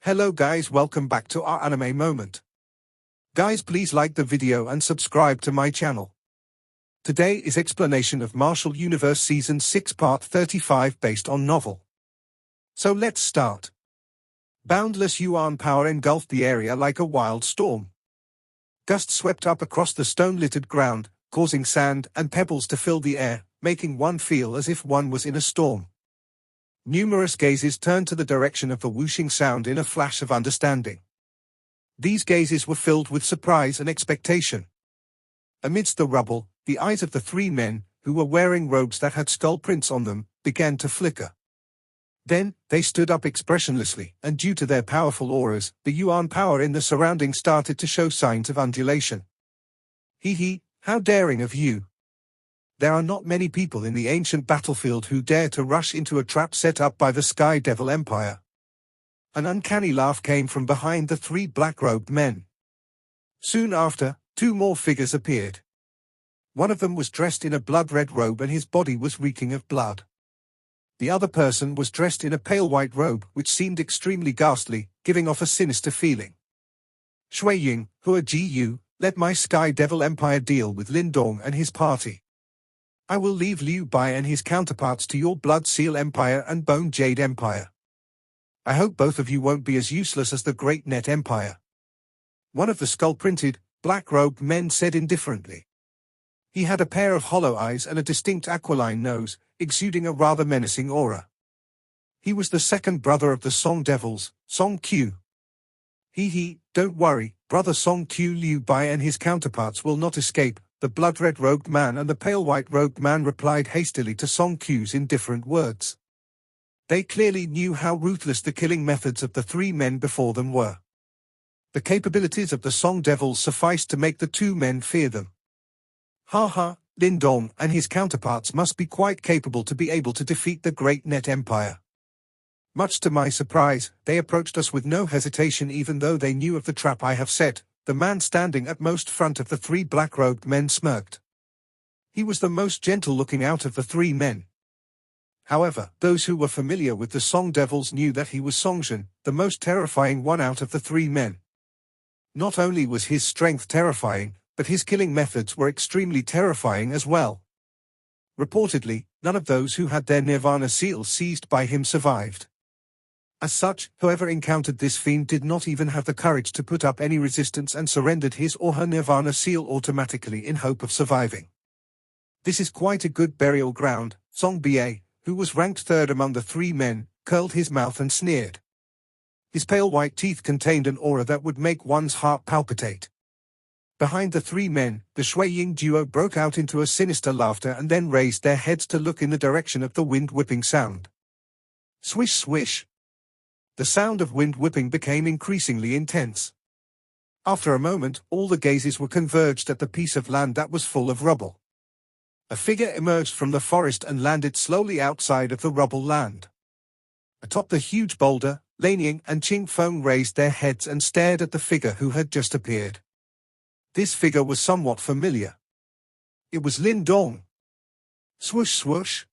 Hello guys, welcome back to our anime moment. Guys, please like the video and subscribe to my channel. Today is explanation of Martial Universe Season 6 Part 35 based on novel. So let's start. Boundless yuan power engulfed the area like a wild storm. Gusts swept up across the stone-littered ground, causing sand and pebbles to fill the air, making one feel as if one was in a storm. Numerous gazes turned to the direction of the whooshing sound in a flash of understanding. These gazes were filled with surprise and expectation. Amidst the rubble, the eyes of the three men, who were wearing robes that had skull prints on them, began to flicker. Then, they stood up expressionlessly, and due to their powerful auras, the yuan power in the surroundings started to show signs of undulation. Hee, how daring of you! There are not many people in the ancient battlefield who dare to rush into a trap set up by the Sky Devil Empire. An uncanny laugh came from behind the three black-robed men. Soon after, two more figures appeared. One of them was dressed in a blood-red robe and his body was reeking of blood. The other person was dressed in a pale white robe which seemed extremely ghastly, giving off a sinister feeling. Shui Ying, who are Gu, let my Sky Devil Empire deal with Lin Dong and his party. I will leave Liu Bai and his counterparts to your Blood Seal Empire and Bone Jade Empire. I hope both of you won't be as useless as the Great Net Empire. One of the skull-printed, black-robed men said indifferently. He had a pair of hollow eyes and a distinct aquiline nose, exuding a rather menacing aura. He was the second brother of the Song Devils, Song Q. Hee, don't worry, brother Song Q. Liu Bai and his counterparts will not escape, the blood-red robed man and the pale white robed man replied hastily to Song Q's indifferent words. They clearly knew how ruthless the killing methods of the three men before them were. The capabilities of the Song Devils sufficed to make the two men fear them. Lin Dong and his counterparts must be quite capable to be able to defeat the Great Net Empire. Much to my surprise, they approached us with no hesitation even though they knew of the trap I have set. The man standing at most front of the three black-robed men smirked. He was the most gentle-looking out of the three men. However, those who were familiar with the Song Devils knew that he was Songjin, the most terrifying one out of the three men. Not only was his strength terrifying, but his killing methods were extremely terrifying as well. Reportedly, none of those who had their Nirvana seal seized by him survived. As such, whoever encountered this fiend did not even have the courage to put up any resistance and surrendered his or her Nirvana seal automatically in hope of surviving. This is quite a good burial ground. Song Ba, who was ranked third among the three men, curled his mouth and sneered. His pale white teeth contained an aura that would make one's heart palpitate. Behind the three men, the Shui Ying duo broke out into a sinister laughter and then raised their heads to look in the direction of the wind-whipping sound. Swish swish. The sound of wind whipping became increasingly intense. After a moment, all the gazes were converged at the piece of land that was full of rubble. A figure emerged from the forest and landed slowly outside of the rubble land. Atop the huge boulder, Lin Ying and Qing Feng raised their heads and stared at the figure who had just appeared. This figure was somewhat familiar. It was Lin Dong. Swoosh swoosh.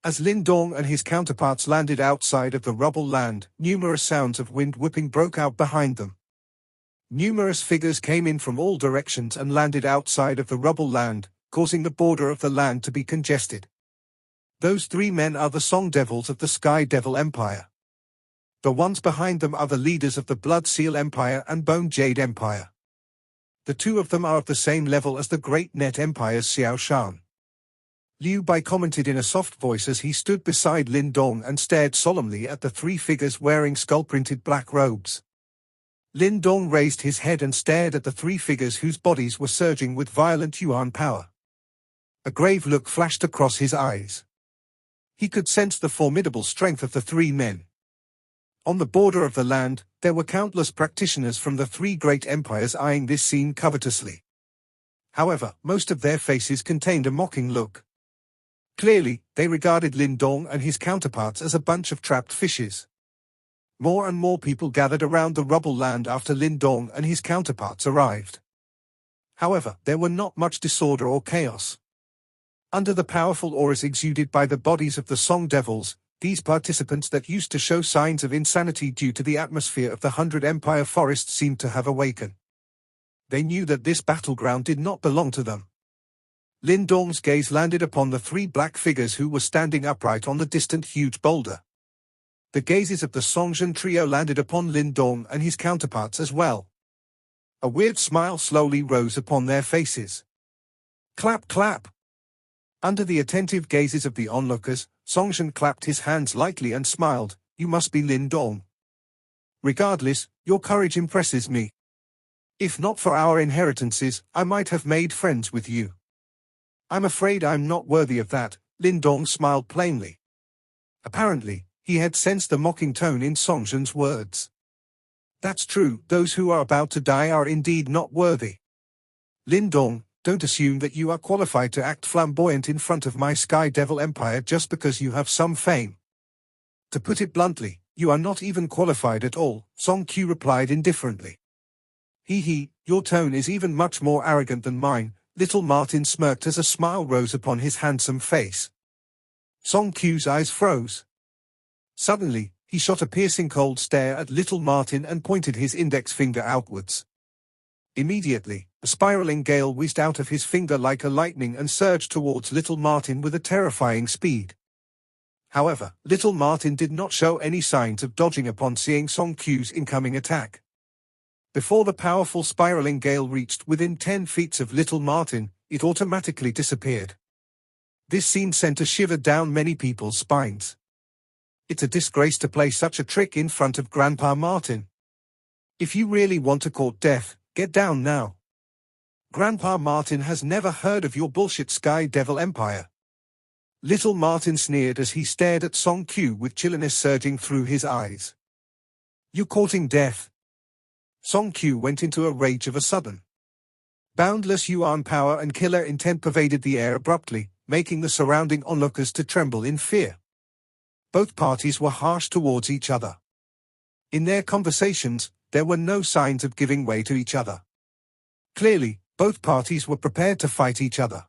As Lin Dong and his counterparts landed outside of the rubble land, numerous sounds of wind whipping broke out behind them. Numerous figures came in from all directions and landed outside of the rubble land, causing the border of the land to be congested. Those three men are the Song Devils of the Sky Devil Empire. The ones behind them are the leaders of the Blood Seal Empire and Bone Jade Empire. The two of them are of the same level as the Great Net Empire's Xiao Shan. Liu Bai commented in a soft voice as he stood beside Lin Dong and stared solemnly at the three figures wearing skull-printed black robes. Lin Dong raised his head and stared at the three figures whose bodies were surging with violent yuan power. A grave look flashed across his eyes. He could sense the formidable strength of the three men. On the border of the land, there were countless practitioners from the three great empires eyeing this scene covetously. However, most of their faces contained a mocking look. Clearly, they regarded Lin Dong and his counterparts as a bunch of trapped fishes. More and more people gathered around the rubble land after Lin Dong and his counterparts arrived. However, there were not much disorder or chaos. Under the powerful auras exuded by the bodies of the Song Devils, These participants that used to show signs of insanity due to the atmosphere of the 100 Empire Forest seemed to have awakened. They knew that this battleground did not belong to them. Lin Dong's gaze landed upon the three black figures who were standing upright on the distant huge boulder. The gazes of the Songjin trio landed upon Lin Dong and his counterparts as well. A weird smile slowly rose upon their faces. Clap, clap. Under the attentive gazes of the onlookers, Songjin clapped his hands lightly and smiled. You must be Lin Dong. Regardless, your courage impresses me. If not for our inheritances, I might have made friends with you. I'm afraid I'm not worthy of that, Lin Dong smiled plainly. Apparently, he had sensed the mocking tone in Songjin's words. That's true, those who are about to die are indeed not worthy. Lin Dong, don't assume that you are qualified to act flamboyant in front of my Sky Devil Empire just because you have some fame. To put it bluntly, you are not even qualified at all, Song Q replied indifferently. He, your tone is even much more arrogant than mine, little Martin smirked as a smile rose upon his handsome face. Song Q's eyes froze. Suddenly, he shot a piercing cold stare at little Martin and pointed his index finger outwards. Immediately, a spiraling gale whizzed out of his finger like a lightning and surged towards little Martin with a terrifying speed. However, little Martin did not show any signs of dodging upon seeing Song Q's incoming attack. Before the powerful spiraling gale reached within 10 feet of little Martin, it automatically disappeared. This scene sent a shiver down many people's spines. It's a disgrace to play such a trick in front of Grandpa Martin. If you really want to court death, get down now. Grandpa Martin has never heard of your bullshit Sky Devil Empire. Little Martin sneered as he stared at Song Q with chilliness surging through his eyes. You courting death? Song Q went into a rage of a sudden. Boundless yuan power and killer intent pervaded the air abruptly, making the surrounding onlookers to tremble in fear. Both parties were harsh towards each other. In their conversations, there were no signs of giving way to each other. Clearly, both parties were prepared to fight each other.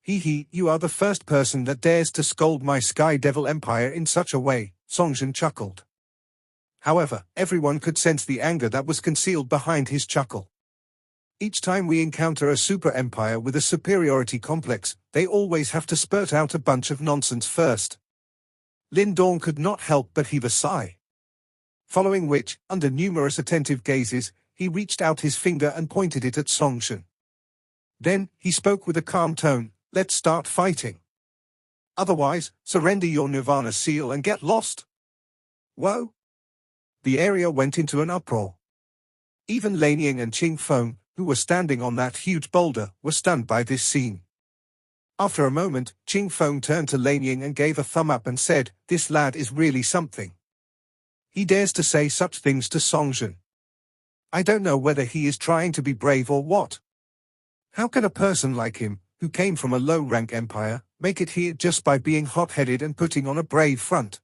You are the first person that dares to scold my Sky Devil Empire in such a way, Songjin chuckled. However, everyone could sense the anger that was concealed behind his chuckle. Each time we encounter a super empire with a superiority complex, they always have to spurt out a bunch of nonsense first. Lin Dong could not help but heave a sigh. Following which, under numerous attentive gazes, he reached out his finger and pointed it at Songjin. Then, he spoke with a calm tone, let's start fighting. Otherwise, surrender your Nirvana seal and get lost. Whoa! The area went into an uproar. Even Lanying and Ching Feng, who were standing on that huge boulder, were stunned by this scene. After a moment, Ching Feng turned to Lanying and gave a thumb up and said, this lad is really something. He dares to say such things to Songjin. I don't know whether he is trying to be brave or what. How can a person like him, who came from a low-rank empire, make it here just by being hot-headed and putting on a brave front?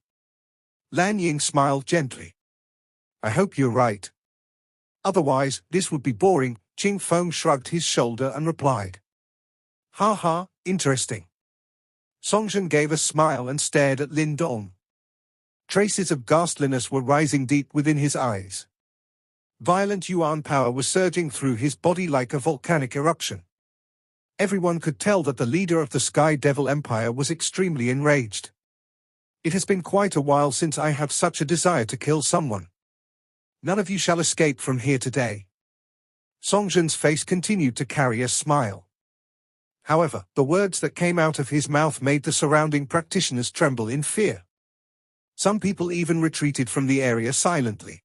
Lanying smiled gently. I hope you're right. Otherwise, this would be boring, Ching Feng shrugged his shoulder and replied. Ha ha, interesting. Songjin gave a smile and stared at Lin Dong. Traces of ghastliness were rising deep within his eyes. Violent yuan power was surging through his body like a volcanic eruption. Everyone could tell that the leader of the Sky Devil Empire was extremely enraged. It has been quite a while since I have such a desire to kill someone. None of you shall escape from here today. Songjin's face continued to carry a smile. However, the words that came out of his mouth made the surrounding practitioners tremble in fear. Some people even retreated from the area silently.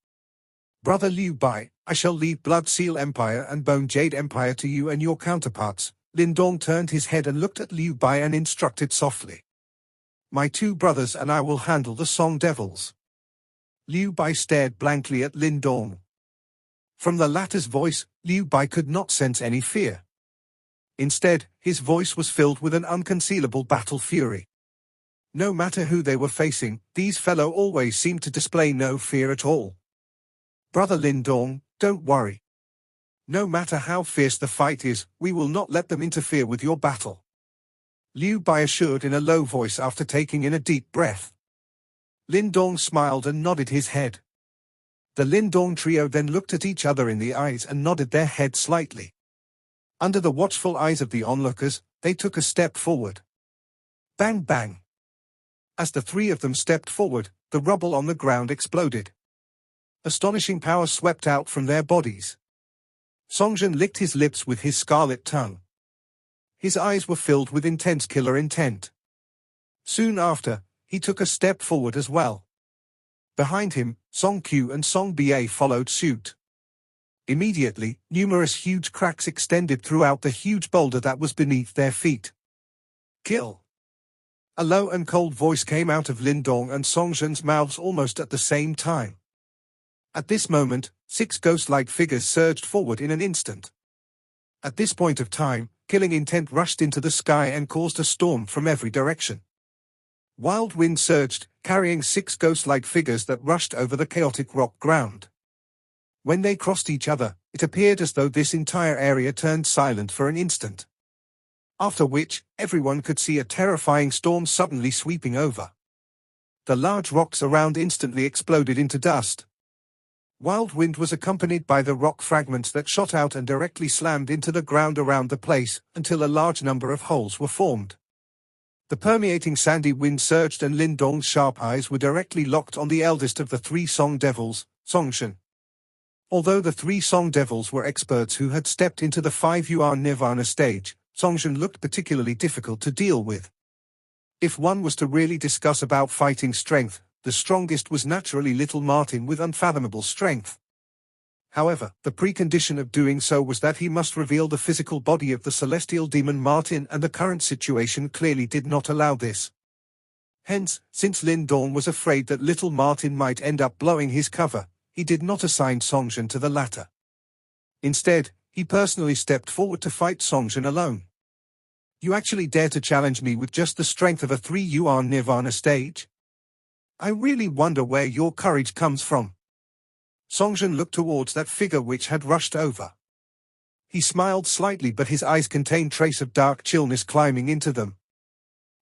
Brother Liu Bai, I shall leave Blood Seal Empire and Bone Jade Empire to you and your counterparts. Lin Dong turned his head and looked at Liu Bai and instructed softly. My two brothers and I will handle the Song Devils. Liu Bai stared blankly at Lin Dong. From the latter's voice, Liu Bai could not sense any fear. Instead, his voice was filled with an unconcealable battle fury. No matter who they were facing, these fellow always seemed to display no fear at all. Brother Lin Dong, don't worry. No matter how fierce the fight is, we will not let them interfere with your battle. Liu Bai assured in a low voice after taking in a deep breath. Lindong smiled and nodded his head. The Lindong trio then looked at each other in the eyes and nodded their heads slightly. Under the watchful eyes of the onlookers, they took a step forward. Bang bang. As the three of them stepped forward, the rubble on the ground exploded. Astonishing power swept out from their bodies. Songjin licked his lips with his scarlet tongue. His eyes were filled with intense killer intent. Soon after, he took a step forward as well. Behind him, Song Q and Song Ba followed suit. Immediately, numerous huge cracks extended throughout the huge boulder that was beneath their feet. Kill! A low and cold voice came out of Lindong and Songjin's mouths almost at the same time. At this moment, 6 ghost-like figures surged forward in an instant. At this point of time, killing intent rushed into the sky and caused a storm from every direction. Wild wind surged, carrying 6 ghost-like figures that rushed over the chaotic rock ground. When they crossed each other, it appeared as though this entire area turned silent for an instant. After which, everyone could see a terrifying storm suddenly sweeping over. The large rocks around instantly exploded into dust. Wild wind was accompanied by the rock fragments that shot out and directly slammed into the ground around the place, until a large number of holes were formed. The permeating sandy wind surged and Lindong's sharp eyes were directly locked on the eldest of the 3 Song Devils, Songshin. Although the 3 Song Devils were experts who had stepped into the 5 Yuan Nirvana stage, Songshin looked particularly difficult to deal with. If one was to really discuss about fighting strength, the strongest was naturally little Martin with unfathomable strength. However, the precondition of doing so was that he must reveal the physical body of the celestial demon Martin, and the current situation clearly did not allow this. Hence, since Lindong was afraid that little Martin might end up blowing his cover, he did not assign Songjin to the latter. Instead, he personally stepped forward to fight Songjin alone. You actually dare to challenge me with just the strength of a 3 Yuan Nirvana stage? I really wonder where your courage comes from. Songjin looked towards that figure which had rushed over. He smiled slightly, but his eyes contained trace of dark chillness climbing into them.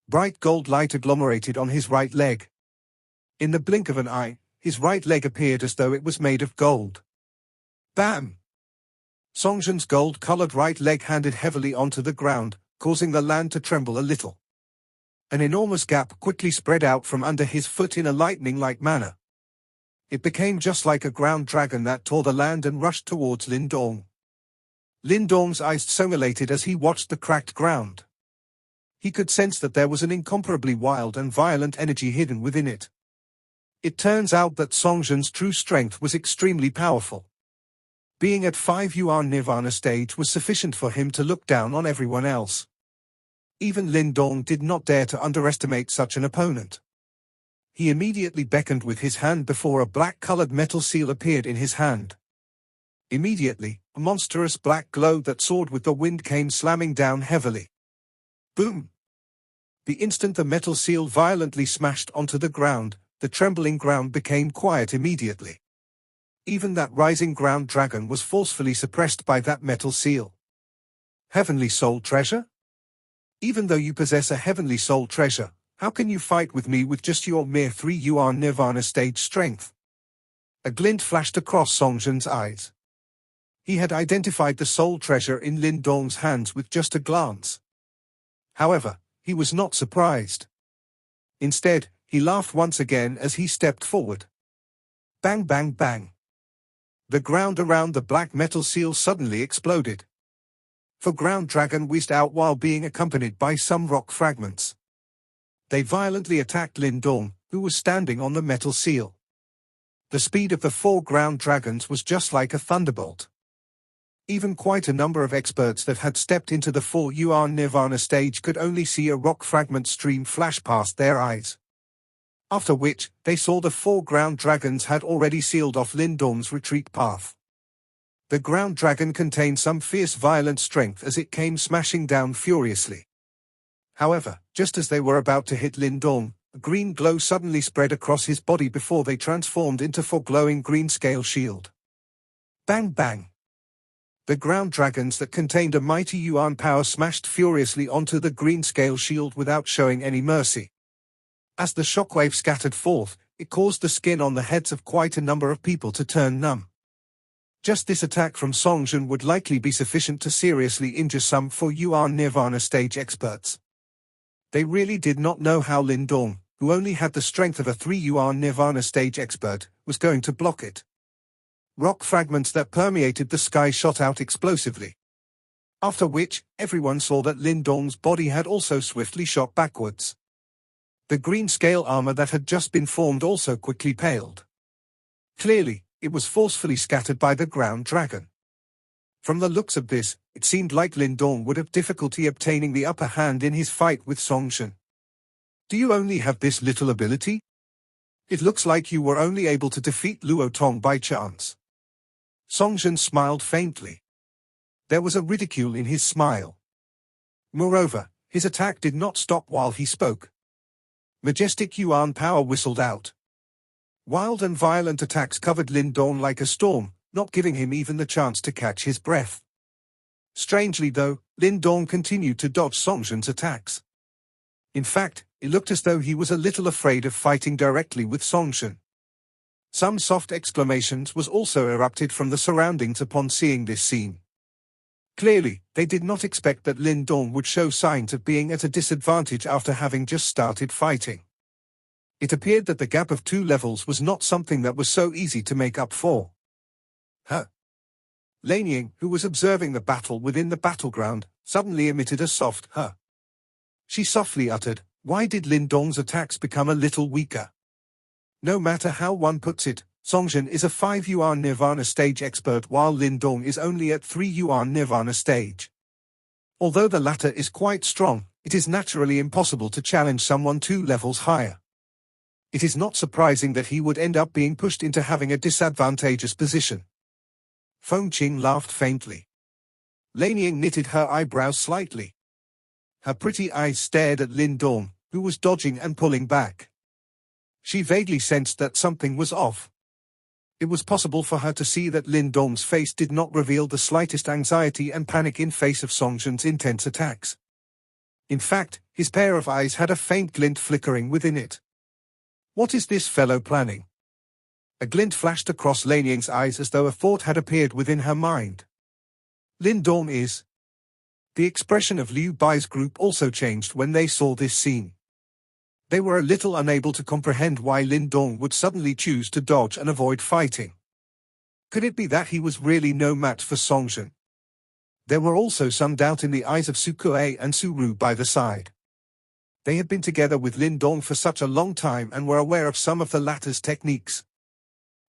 Bright gold light agglomerated on his right leg. In the blink of an eye, his right leg appeared as though it was made of gold. Bam! Songjin's gold-colored right leg handed heavily onto the ground, causing the land to tremble a little. An enormous gap quickly spread out from under his foot in a lightning-like manner. It became just like a ground dragon that tore the land and rushed towards Lindong. Lindong's eyes dilated as he watched the cracked ground. He could sense that there was an incomparably wild and violent energy hidden within it. It turns out that Songjin's true strength was extremely powerful. Being at 5 Yuan Nirvana stage was sufficient for him to look down on everyone else. Even Lindong did not dare to underestimate such an opponent. He immediately beckoned with his hand before a black-colored metal seal appeared in his hand. Immediately, a monstrous black glow that soared with the wind came slamming down heavily. Boom! The instant the metal seal violently smashed onto the ground, the trembling ground became quiet immediately. Even that rising ground dragon was forcefully suppressed by that metal seal. Heavenly soul treasure? Even though you possess a heavenly soul treasure, how can you fight with me with just your mere 3 Yuan Nirvana stage strength? A glint flashed across Songjin's eyes. He had identified the soul treasure in Lindong's hands with just a glance. However, he was not surprised. Instead, he laughed once again as he stepped forward. Bang bang bang. The ground around the black metal seal suddenly exploded. The ground dragon whizzed out while being accompanied by some rock fragments. They violently attacked Lindong, who was standing on the metal seal. The speed of the 4 ground dragons was just like a thunderbolt. Even quite a number of experts that had stepped into the 4 Yuan Nirvana stage could only see a rock fragment stream flash past their eyes. After which, they saw the 4 ground dragons had already sealed off Lindong's retreat path. The ground dragon contained some fierce violent strength as it came smashing down furiously. However, just as they were about to hit Lindong, a green glow suddenly spread across his body before they transformed into 4 glowing green scale shield. Bang bang! The ground dragons that contained a mighty Yuan power smashed furiously onto the green scale shield without showing any mercy. As the shockwave scattered forth, it caused the skin on the heads of quite a number of people to turn numb. Just this attack from Songjun would likely be sufficient to seriously injure some 4 Nirvana stage experts. They really did not know how Lin Dong, who only had the strength of a 3 Nirvana stage expert, was going to block it. Rock fragments that permeated the sky shot out explosively. After which, everyone saw that Lin Dong's body had also swiftly shot backwards. The green scale armor that had just been formed also quickly paled. Clearly, it was forcefully scattered by the ground dragon. From the looks of this, it seemed like Lin Dong would have difficulty obtaining the upper hand in his fight with Songjun. Do you only have this little ability? It looks like you were only able to defeat Luo Tong by chance. Songjun smiled faintly. There was a ridicule in his smile. Moreover, his attack did not stop while he spoke. Majestic Yuan power whistled out. Wild and violent attacks covered Lin Dong like a storm, not giving him even the chance to catch his breath. Strangely though, Lin Dong continued to dodge Songjun's attacks. In fact, it looked as though he was a little afraid of fighting directly with Songjun. Some soft exclamations was also erupted from the surroundings upon seeing this scene. Clearly, they did not expect that Lin Dong would show signs of being at a disadvantage after having just started fighting. It appeared that the gap of 2 levels was not something that was so easy to make up for. Lane Ying, who was observing the battle within the battleground, suddenly emitted a soft huh. She softly uttered, "Why did Lin Dong's attacks become a little weaker?" No matter how one puts it, Songjun is a 5 Nirvana stage expert while Lin Dong is only at 3 Nirvana stage. Although the latter is quite strong, it is naturally impossible to challenge someone 2 levels higher. It is not surprising that he would end up being pushed into having a disadvantageous position. Feng Qing laughed faintly. Lane Ying knitted her eyebrows slightly. Her pretty eyes stared at Lin Dong, who was dodging and pulling back. She vaguely sensed that something was off. It was possible for her to see that Lin Dong's face did not reveal the slightest anxiety and panic in face of Songjun's intense attacks. In fact, his pair of eyes had a faint glint flickering within it. What is this fellow planning? A glint flashed across Lane Ying's eyes as though a thought had appeared within her mind. Lin Dong is... The expression of Liu Bai's group also changed when they saw this scene. They were a little unable to comprehend why Lin Dong would suddenly choose to dodge and avoid fighting. Could it be that he was really no match for Songjun? There were also some doubt in the eyes of Su Kuei and Su Ru by the side. They had been together with Lin Dong for such a long time and were aware of some of the latter's techniques.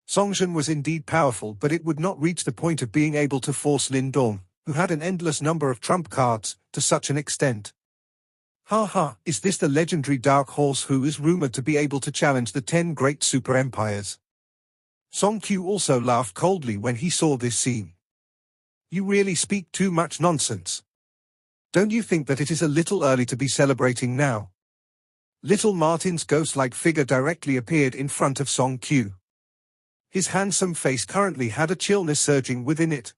Songjun was indeed powerful, but it would not reach the point of being able to force Lin Dong, who had an endless number of trump cards, to such an extent. Is this the legendary Dark Horse who is rumored to be able to challenge the 10 great super empires? Song Q also laughed coldly when he saw this scene. You really speak too much nonsense. Don't you think that it is a little early to be celebrating now? Little Martin's ghost-like figure directly appeared in front of Song Q. His handsome face currently had a chillness surging within it.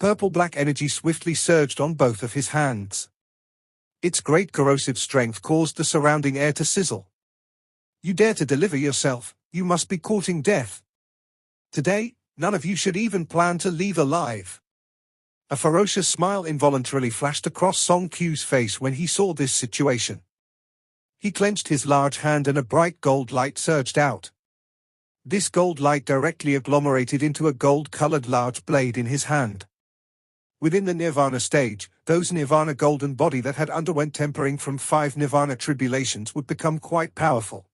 Purple-black energy swiftly surged on both of his hands. Its great corrosive strength caused the surrounding air to sizzle. You dare to deliver yourself, you must be courting death. Today, none of you should even plan to leave alive. A ferocious smile involuntarily flashed across Song Q's face when he saw this situation. He clenched his large hand and a bright gold light surged out. This gold light directly agglomerated into a gold-colored large blade in his hand. Within the Nirvana stage, those Nirvana golden body that had underwent tempering from 5 Nirvana tribulations would become quite powerful.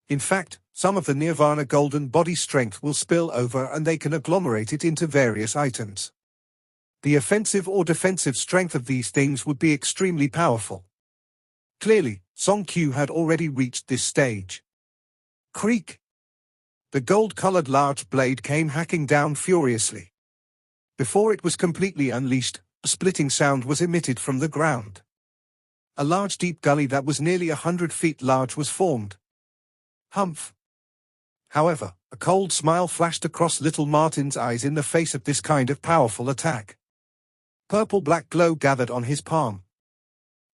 In fact, some of the Nirvana golden body strength will spill over and they can agglomerate it into various items. The offensive or defensive strength of these things would be extremely powerful. Clearly, Song Q had already reached this stage. Creak! The gold-colored large blade came hacking down furiously. Before it was completely unleashed, a splitting sound was emitted from the ground. A large deep gully that was nearly 100 feet large was formed. Humph! However, a cold smile flashed across little Martin's eyes in the face of this kind of powerful attack. Purple-black glow gathered on his palm.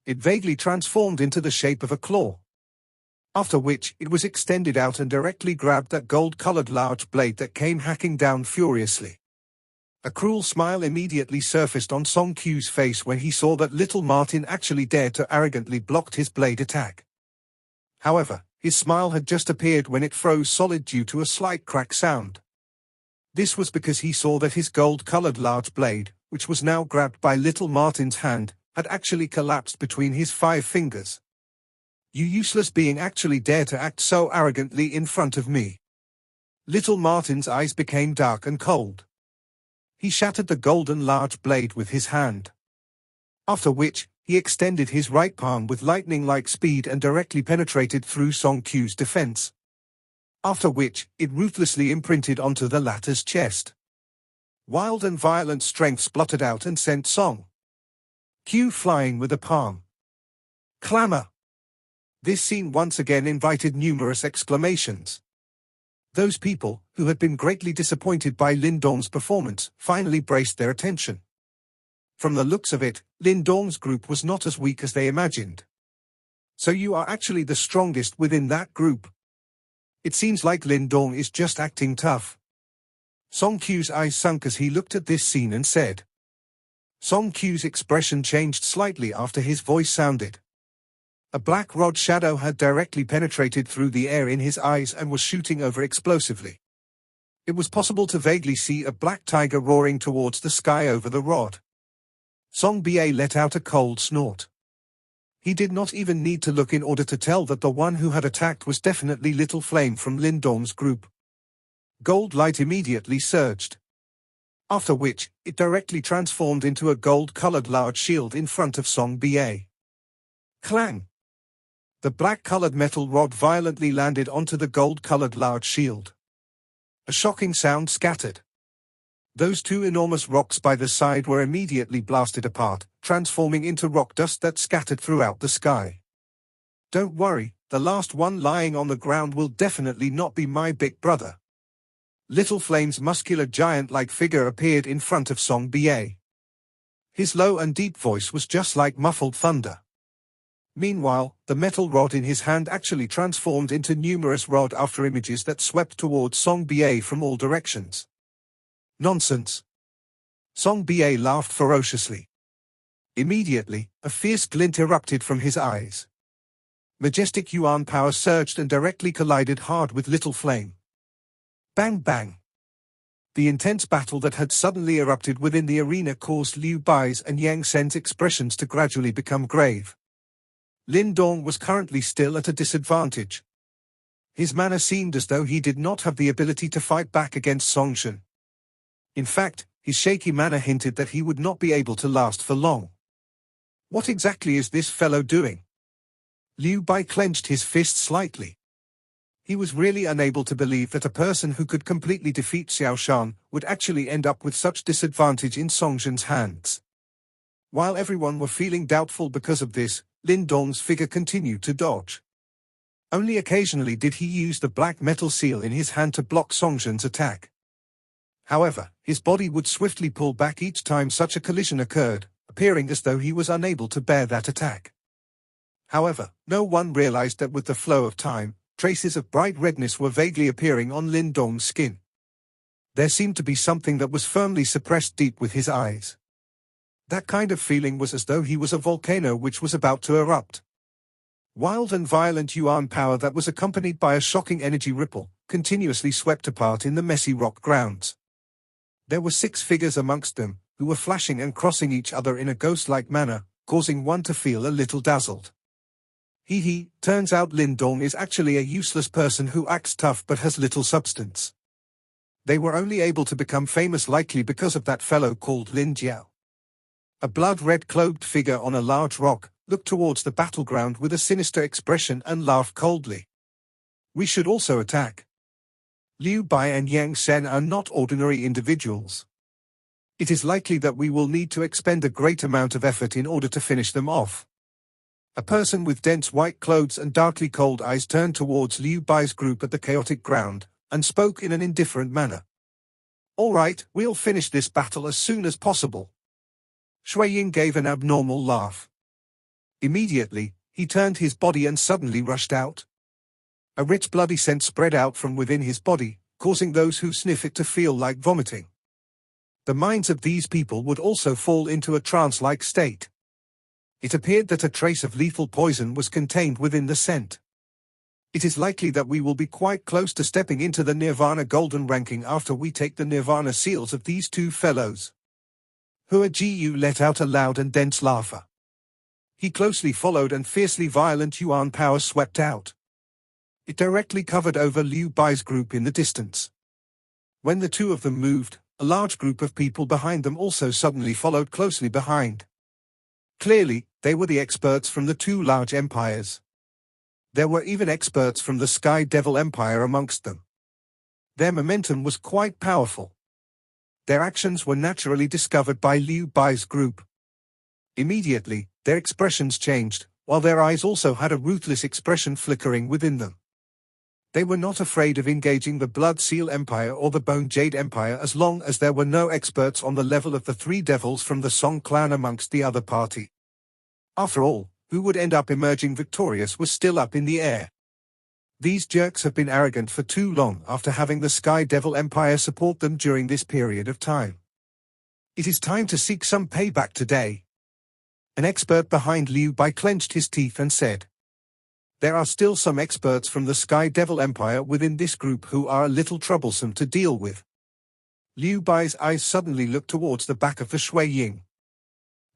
It vaguely transformed into the shape of a claw. After which, it was extended out and directly grabbed that gold-colored large blade that came hacking down furiously. A cruel smile immediately surfaced on Song Q's face when he saw that little Martin actually dared to arrogantly block his blade attack. However, his smile had just appeared when it froze solid due to a slight crack sound. This was because he saw that his gold-colored large blade, which was now grabbed by little Martin's hand, had actually collapsed between his 5 fingers. "You useless being actually dare to act so arrogantly in front of me." Little Martin's eyes became dark and cold. He shattered the golden large blade with his hand. After which, he extended his right palm with lightning-like speed and directly penetrated through Song Q's defense. After which, it ruthlessly imprinted onto the latter's chest. Wild and violent strength spluttered out and sent Song Q flying with a palm. Clamor. This scene once again invited numerous exclamations. Those people, who had been greatly disappointed by Lin Dong's performance, finally braced their attention. From the looks of it, Lin Dong's group was not as weak as they imagined. "So you are actually the strongest within that group. It seems like Lin Dong is just acting tough." Song Q's eyes sunk as he looked at this scene and said. Song Q's expression changed slightly after his voice sounded. A black rod shadow had directly penetrated through the air in his eyes and was shooting over explosively. It was possible to vaguely see a black tiger roaring towards the sky over the rod. Song Ba let out a cold snort. He did not even need to look in order to tell that the one who had attacked was definitely Little Flame from Lin Dong's group. Gold light immediately surged. After which, it directly transformed into a gold-colored large shield in front of Song Ba. Clang! The black-colored metal rod violently landed onto the gold-colored large shield. A shocking sound scattered. Those 2 enormous rocks by the side were immediately blasted apart, transforming into rock dust that scattered throughout the sky. "Don't worry, the last one lying on the ground will definitely not be my big brother." Little Flame's muscular giant-like figure appeared in front of Song Ba. His low and deep voice was just like muffled thunder. Meanwhile, the metal rod in his hand actually transformed into numerous rod after images that swept towards Song Ba from all directions. "Nonsense." Song Ba laughed ferociously. Immediately, a fierce glint erupted from his eyes. Majestic Yuan power surged and directly collided hard with Little Flame. Bang bang. The intense battle that had suddenly erupted within the arena caused Liu Bai's and Yang Sen's expressions to gradually become grave. Lin Dong was currently still at a disadvantage. His manner seemed as though he did not have the ability to fight back against Song Shen. In fact, his shaky manner hinted that he would not be able to last for long. What exactly is this fellow doing? Liu Bai clenched his fist slightly. He was really unable to believe that a person who could completely defeat Xiao Shan would actually end up with such disadvantage in Song Shen's hands. While everyone were feeling doubtful because of this, Lin Dong's figure continued to dodge. Only occasionally did he use the black metal seal in his hand to block Song Shen's attack. However, his body would swiftly pull back each time such a collision occurred, appearing as though he was unable to bear that attack. However, no one realized that with the flow of time, traces of bright redness were vaguely appearing on Lin Dong's skin. There seemed to be something that was firmly suppressed deep with his eyes. That kind of feeling was as though he was a volcano which was about to erupt. Wild and violent Yuan power that was accompanied by a shocking energy ripple, continuously swept apart in the messy rock grounds. There were 6 figures amongst them, who were flashing and crossing each other in a ghost-like manner, causing one to feel a little dazzled. Turns out Lin Dong is actually a useless person who acts tough but has little substance. They were only able to become famous likely because of that fellow called Lin Jiao. A blood-red cloaked figure on a large rock looked towards the battleground with a sinister expression and laughed coldly. "We should also attack. Liu Bai and Yang Sen are not ordinary individuals. It is likely that we will need to expend a great amount of effort in order to finish them off." A person with dense white clothes and darkly cold eyes turned towards Liu Bai's group at the chaotic ground, and spoke in an indifferent manner. "All right, we'll finish this battle as soon as possible." Shui Ying gave an abnormal laugh. Immediately, he turned his body and suddenly rushed out. A rich bloody scent spread out from within his body, causing those who sniff it to feel like vomiting. The minds of these people would also fall into a trance-like state. It appeared that a trace of lethal poison was contained within the scent. It is likely that we will be quite close to stepping into the Nirvana Golden ranking after we take the Nirvana seals of these two fellows. Hua Jiu let out a loud and dense laughter. He closely followed and fiercely violent Yuan power swept out. It directly covered over Liu Bai's group in the distance. When the two of them moved, a large group of people behind them also suddenly followed closely behind. Clearly, they were the experts from the two large empires. There were even experts from the Sky Devil Empire amongst them. Their momentum was quite powerful. Their actions were naturally discovered by Liu Bai's group. Immediately, their expressions changed, while their eyes also had a ruthless expression flickering within them. They were not afraid of engaging the Blood Seal Empire or the Bone Jade Empire as long as there were no experts on the level of the three devils from the Song clan amongst the other party. After all, who would end up emerging victorious was still up in the air. These jerks have been arrogant for too long after having the Sky Devil Empire support them during this period of time. It is time to seek some payback today. An expert behind Liu Bai clenched his teeth and said, "There are still some experts from the Sky Devil Empire within this group who are a little troublesome to deal with." Liu Bai's eyes suddenly looked towards the back of the Shui Ying.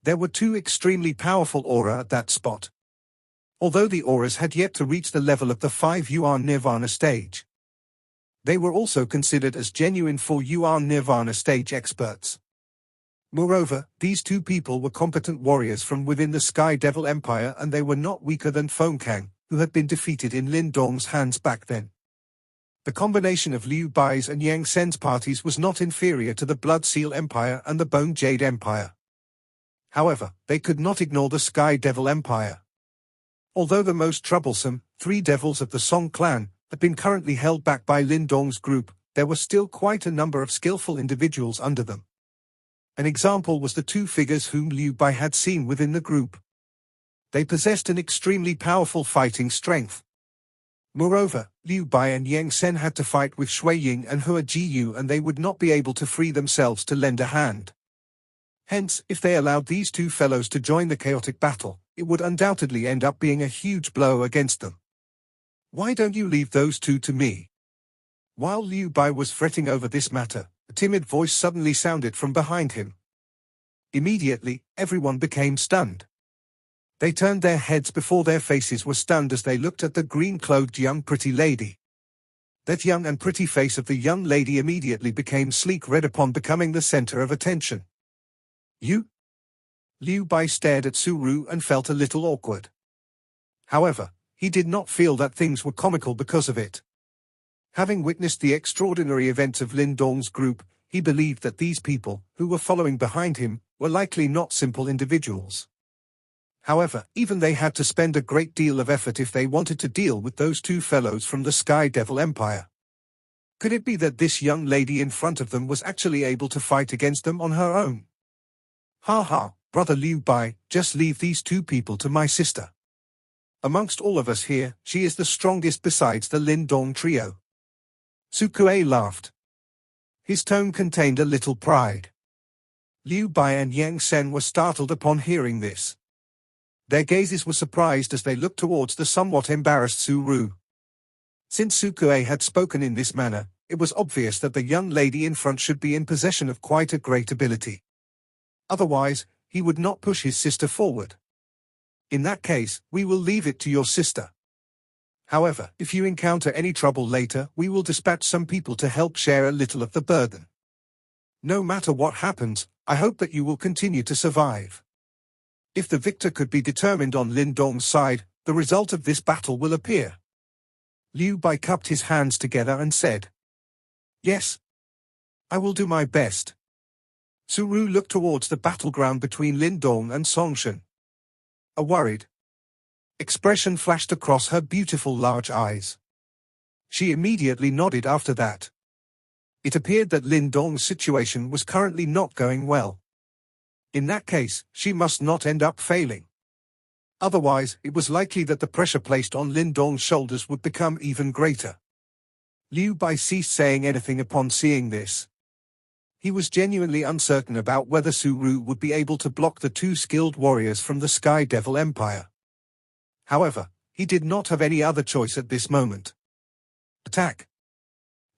There were two extremely powerful aura at that spot. Although the auras had yet to reach the level of the 5 Yuan Nirvana stage, they were also considered as genuine 4 Yuan Nirvana stage experts. Moreover, these two people were competent warriors from within the Sky Devil Empire, and they were not weaker than Feng Kang, who had been defeated in Lin Dong's hands back then. The combination of Liu Bai's and Yang Sen's parties was not inferior to the Blood Seal Empire and the Bone Jade Empire. However, they could not ignore the Sky Devil Empire. Although the most troublesome, three devils of the Song clan, had been currently held back by Lin Dong's group, there were still quite a number of skillful individuals under them. An example was the two figures whom Liu Bai had seen within the group. They possessed an extremely powerful fighting strength. Moreover, Liu Bai and Yang Sen had to fight with Shui Ying and Hua Jiu, and they would not be able to free themselves to lend a hand. Hence, if they allowed these two fellows to join the chaotic battle, it would undoubtedly end up being a huge blow against them. "Why don't you leave those two to me?" While Liu Bai was fretting over this matter, a timid voice suddenly sounded from behind him. Immediately, everyone became stunned. They turned their heads before their faces were stunned as they looked at the green-clothed young pretty lady. That young and pretty face of the young lady immediately became sleek red upon becoming the center of attention. "You?" Liu Bai stared at Su Ru and felt a little awkward. However, he did not feel that things were comical because of it. Having witnessed the extraordinary events of Lin Dong's group, he believed that these people, who were following behind him, were likely not simple individuals. However, even they had to spend a great deal of effort if they wanted to deal with those two fellows from the Sky Devil Empire. Could it be that this young lady in front of them was actually able to fight against them on her own? "Ha ha, brother Liu Bai, just leave these two people to my sister. Amongst all of us here, she is the strongest besides the Lin Dong trio." Su Kuei laughed. His tone contained a little pride. Liu Bai and Yang Sen were startled upon hearing this. Their gazes were surprised as they looked towards the somewhat embarrassed Su Ru. Since Su Kuei had spoken in this manner, it was obvious that the young lady in front should be in possession of quite a great ability. Otherwise, he would not push his sister forward. "In that case, we will leave it to your sister. However, if you encounter any trouble later, we will dispatch some people to help share a little of the burden. No matter what happens, I hope that you will continue to survive. If the victor could be determined on Lin Dong's side, the result of this battle will appear." Liu Bai cupped his hands together and said, "Yes. I will do my best." Su Ru looked towards the battleground between Lin Dong and Songshan. A worried expression flashed across her beautiful large eyes. She immediately nodded after that. It appeared that Lin Dong's situation was currently not going well. In that case, she must not end up failing. Otherwise, it was likely that the pressure placed on Lin Dong's shoulders would become even greater. Liu Bai ceased saying anything upon seeing this. He was genuinely uncertain about whether Su Ru would be able to block the two skilled warriors from the Sky Devil Empire. However, he did not have any other choice at this moment. Attack!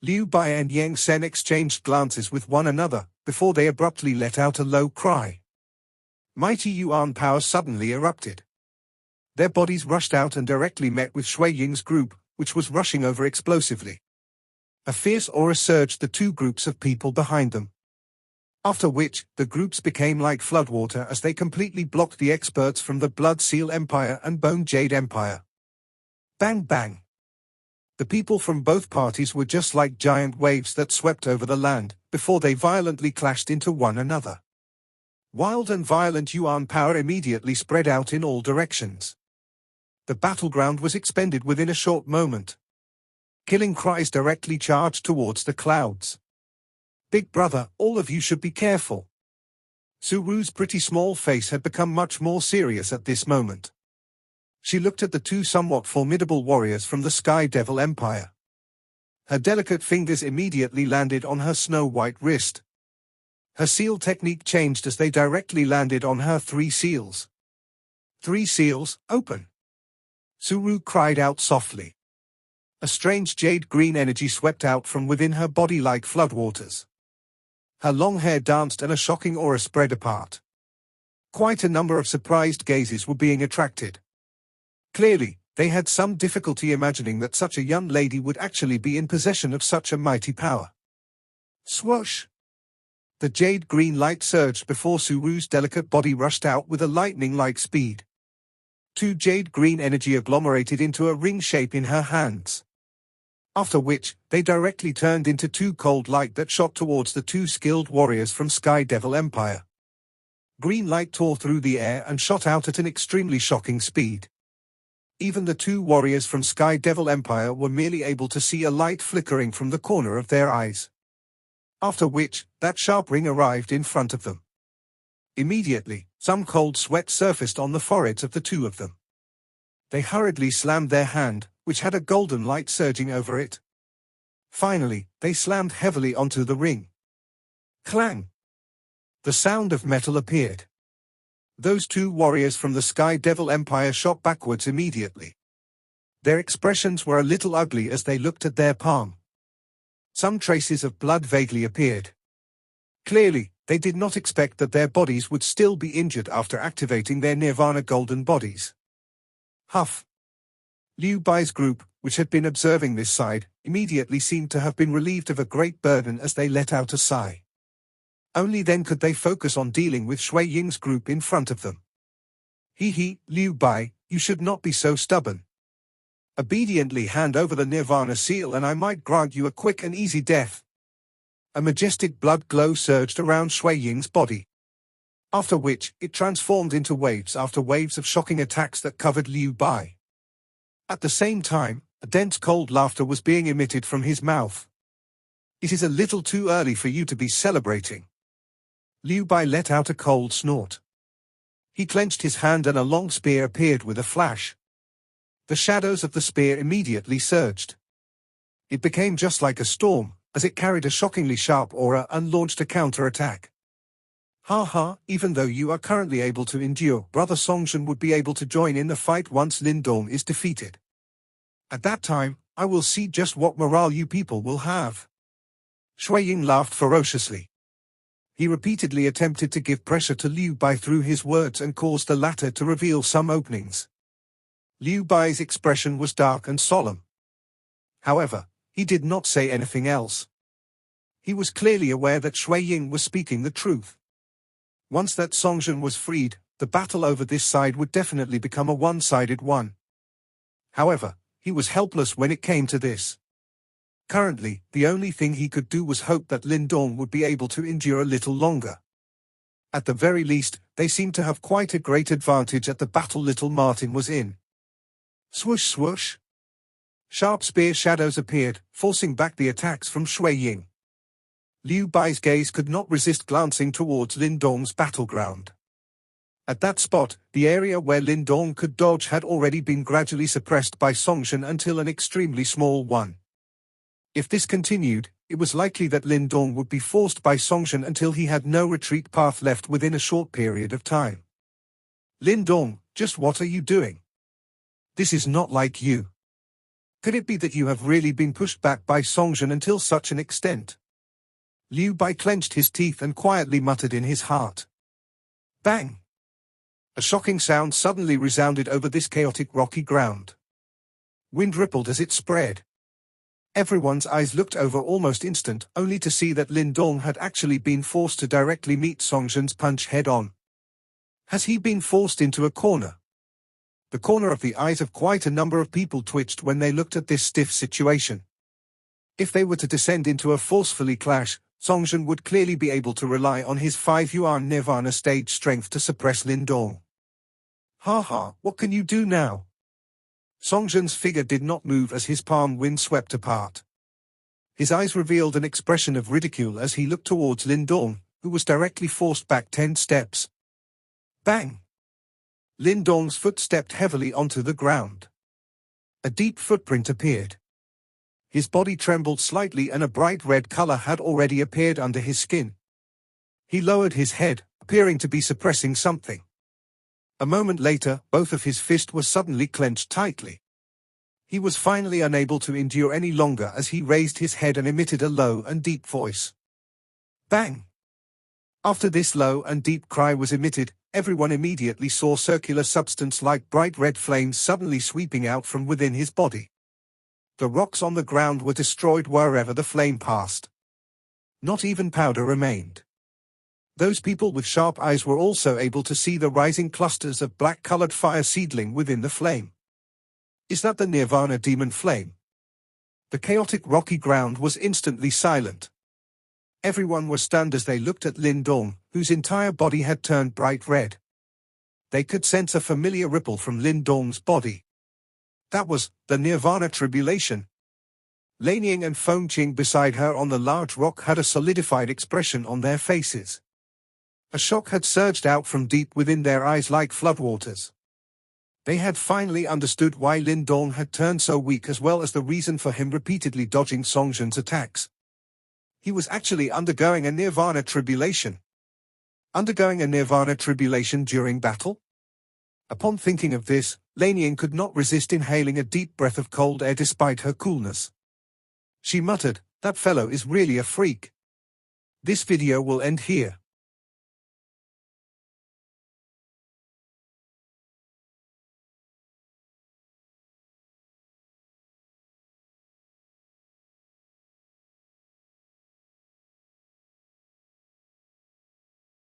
Liu Bai and Yang Sen exchanged glances with one another, before they abruptly let out a low cry. Mighty Yuan power suddenly erupted. Their bodies rushed out and directly met with Shui Ying's group, which was rushing over explosively. A fierce aura surged the two groups of people behind them. After which, the groups became like floodwater as they completely blocked the experts from the Blood Seal Empire and Bone Jade Empire. Bang bang! The people from both parties were just like giant waves that swept over the land, before they violently clashed into one another. Wild and violent Yuan power immediately spread out in all directions. The battleground was expended within a short moment. Killing cries directly charged towards the clouds. Big brother, all of you should be careful. Su Ru's pretty small face had become much more serious at this moment. She looked at the two somewhat formidable warriors from the Sky Devil Empire. Her delicate fingers immediately landed on her snow-white wrist. Her seal technique changed as they directly landed on her 3 seals. 3 seals, open! Su Ru cried out softly. A strange jade-green energy swept out from within her body like floodwaters. Her long hair danced and a shocking aura spread apart. Quite a number of surprised gazes were being attracted. Clearly, they had some difficulty imagining that such a young lady would actually be in possession of such a mighty power. Swoosh! The jade-green light surged before Su Ru's delicate body rushed out with a lightning-like speed. 2 jade-green energy agglomerated into a ring shape in her hands. After which, they directly turned into 2 cold light that shot towards the 2 skilled warriors from Sky Devil Empire. Green light tore through the air and shot out at an extremely shocking speed. Even the 2 warriors from Sky Devil Empire were merely able to see a light flickering from the corner of their eyes. After which, that sharp ring arrived in front of them. Immediately, some cold sweat surfaced on the foreheads of the 2 of them. They hurriedly slammed their hand, which had a golden light surging over it. Finally, they slammed heavily onto the ring. Clang! The sound of metal appeared. Those 2 warriors from the Sky Devil Empire shot backwards immediately. Their expressions were a little ugly as they looked at their palm. Some traces of blood vaguely appeared. Clearly, they did not expect that their bodies would still be injured after activating their Nirvana golden bodies. Huff! Liu Bai's group, which had been observing this side, immediately seemed to have been relieved of a great burden as they let out a sigh. Only then could they focus on dealing with Shui Ying's group in front of them. He, Liu Bai, you should not be so stubborn. Obediently hand over the Nirvana seal and I might grant you a quick and easy death. A majestic blood glow surged around Shui Ying's body. After which, it transformed into waves after waves of shocking attacks that covered Liu Bai. At the same time, a dense cold laughter was being emitted from his mouth. It is a little too early for you to be celebrating. Liu Bai let out a cold snort. He clenched his hand and a long spear appeared with a flash. The shadows of the spear immediately surged. It became just like a storm, as it carried a shockingly sharp aura and launched a counter-attack. Ha ha, even though you are currently able to endure, Brother Songjun would be able to join in the fight once Lin Dong is defeated. At that time, I will see just what morale you people will have. Shui Ying laughed ferociously. He repeatedly attempted to give pressure to Liu Bai through his words and caused the latter to reveal some openings. Liu Bai's expression was dark and solemn. However, he did not say anything else. He was clearly aware that Shui Ying was speaking the truth. Once that Songjun was freed, the battle over this side would definitely become a one-sided one. However, he was helpless when it came to this. Currently, the only thing he could do was hope that Lin Dong would be able to endure a little longer. At the very least, they seemed to have quite a great advantage at the battle little Martin was in. Swoosh swoosh! Sharp spear shadows appeared, forcing back the attacks from Shui Ying. Liu Bai's gaze could not resist glancing towards Lin Dong's battleground. At that spot, the area where Lin Dong could dodge had already been gradually suppressed by Songjin until an extremely small one. If this continued, it was likely that Lin Dong would be forced by Songjin until he had no retreat path left within a short period of time. Lin Dong, just what are you doing? This is not like you. Could it be that you have really been pushed back by Songjin until such an extent? Liu Bai clenched his teeth and quietly muttered in his heart. Bang! A shocking sound suddenly resounded over this chaotic rocky ground. Wind rippled as it spread. Everyone's eyes looked over almost instant, only to see that Lin Dong had actually been forced to directly meet Songjin's punch head-on. Has he been forced into a corner? The corner of the eyes of quite a number of people twitched when they looked at this stiff situation. If they were to descend into a forcefully clash, Songjin would clearly be able to rely on his 5-yuan Nirvana stage strength to suppress Lin Dong. Ha, what can you do now? Songjin's figure did not move as his palm wind swept apart. His eyes revealed an expression of ridicule as he looked towards Lin Dong, who was directly forced back 10 steps. Bang! Lin Dong's foot stepped heavily onto the ground. A deep footprint appeared. His body trembled slightly and a bright red color had already appeared under his skin. He lowered his head, appearing to be suppressing something. A moment later, both of his fists were suddenly clenched tightly. He was finally unable to endure any longer as he raised his head and emitted a low and deep voice. Bang! After this low and deep cry was emitted, everyone immediately saw circular substance like bright red flames suddenly sweeping out from within his body. The rocks on the ground were destroyed wherever the flame passed. Not even powder remained. Those people with sharp eyes were also able to see the rising clusters of black-colored fire seedling within the flame. Is that the Nirvana demon flame? The chaotic rocky ground was instantly silent. Everyone was stunned as they looked at Lin Dong, whose entire body had turned bright red. They could sense a familiar ripple from Lin Dong's body. That was the Nirvana tribulation. Lanying and Feng Qing beside her on the large rock had a solidified expression on their faces. A shock had surged out from deep within their eyes like floodwaters. They had finally understood why Lin Dong had turned so weak as well as the reason for him repeatedly dodging Songjin's attacks. He was actually undergoing a Nirvana tribulation. Undergoing a Nirvana tribulation during battle? Upon thinking of this, Lanying could not resist inhaling a deep breath of cold air despite her coolness. She muttered, "That fellow is really a freak." This video will end here.